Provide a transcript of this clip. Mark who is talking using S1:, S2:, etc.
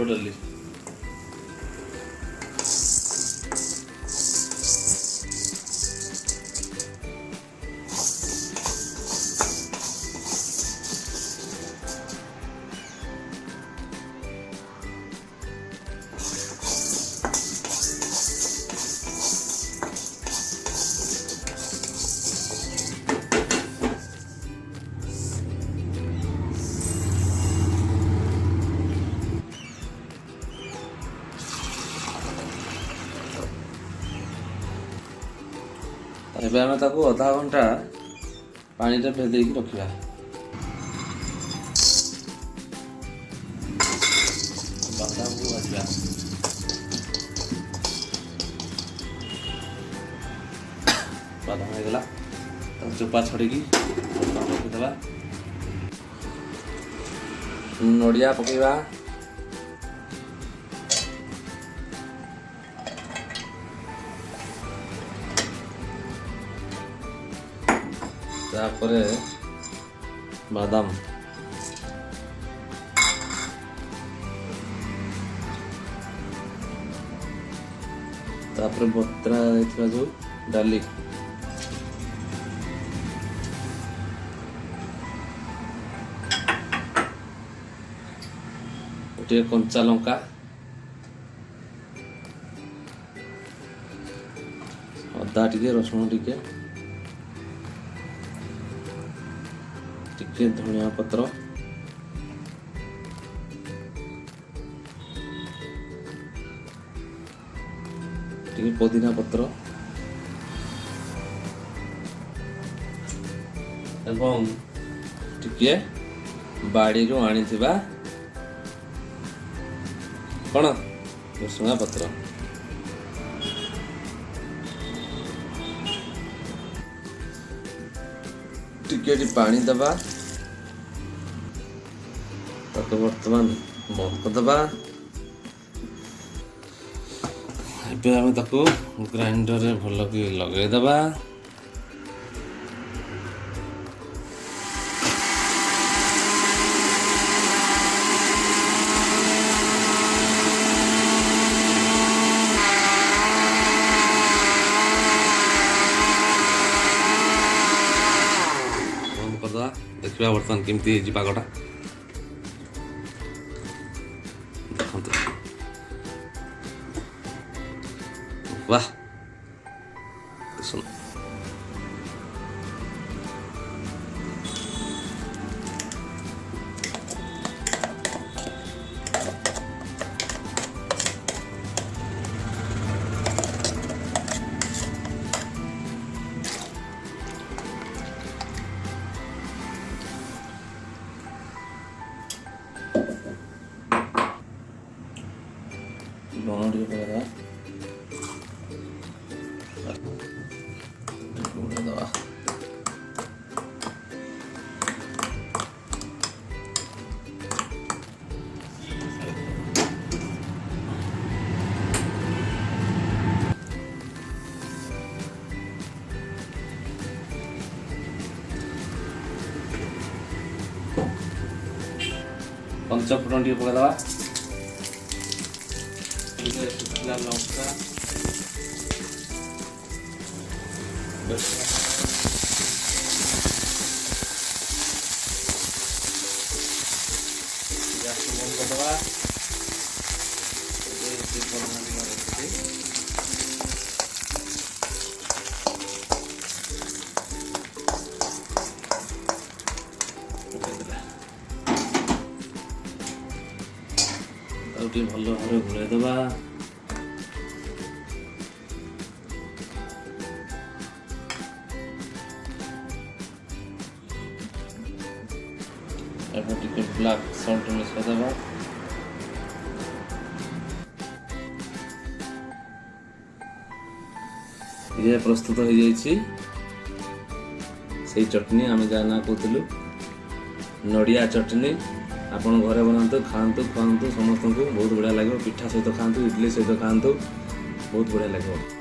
S1: ବୁଟ ଡାଲି। ଏବେ ଆମେ ତାକୁ ଅଧା ଘଣ୍ଟା ପାଣିରେ ଭେଦେଇକି ରଖିବା। ବାଦାମକୁ ଭାଜିବା। ବାଦାମ ହେଇଗଲା, ତାକୁ ଚୋପା ଛଡ଼େଇକି ରଖିଦେବା। ନଡ଼ିଆ ପକେଇବା। ତାପରେ ବାଦାମ, ତାପରେ ବତୁରା ହେଇଥିବା ଯୋଉ ଡାଲି, ଗୋଟିଏ କଞ୍ଚା ଲଙ୍କା, ଅଦା ଟିକେ, ରସୁଣ ଟିକେ, ଟିକେ ଧନିଆ ପତ୍ର, ଟିକେ ପୋଦିନା ପତ୍ର ଏବଂ ଟିକେ ବାଡ଼ିରୁ ଆଣିଥିବା କ'ଣ ଭୃଷୁଙ୍ଗା ପତ୍ର। ଟିକେ ପାଣି ଦେବା, ତାକୁ ବର୍ତ୍ତମାନ ବନ୍ଦ କରିଦେବା। ଏବେ ଆମେ ତାକୁ ଗ୍ରାଇଣ୍ଡରରେ ଭଲକି ଲଗେଇଦେବା। ଦେଖିବା ବର୍ତ୍ତମାନ କେମିତି ହେଇଛି ପାଗଟା। ଦେଖନ୍ତୁ, ବାଃ ସୁନ୍ଦର। ଲୁଣ ଟିକେ ପକେଇଦେବା, ଦେବା। ପଞ୍ଚଫୁଟଣ ଟିକେ ପକେଇଦେବା, ଶୁଖିଲା ଲଙ୍କା, ଗ୍ୟାସ୍ ବନ୍ଦ କରିଦେବା। ଆଉ ଟିକେ ଭଲ ଭାବରେ ଘୋଡ଼ାଇଦେବା। ଏବେ ଟିକେ ବ୍ଲାକ୍ ସଲ୍ଟ ମିଶାଇଦେବା। ଇଏ ପ୍ରସ୍ତୁତ ହେଇଯାଇଛି ସେଇ ଚଟନି ଆମେ ଯାହା ନା କହୁଥିଲୁ, ନଡ଼ିଆ ଚଟନି। ଆପଣ ଘରେ ବନାନ୍ତୁ, ଖାଆନ୍ତୁ, ଖୁଆନ୍ତୁ ସମସ୍ତଙ୍କୁ, ବହୁତ ବଢ଼ିଆ ଲାଗିବ। ପିଠା ସହିତ ଖାଆନ୍ତୁ, ଇଡଲି ସହିତ ଖାଆନ୍ତୁ, ବହୁତ ବଢ଼ିଆ ଲାଗିବ।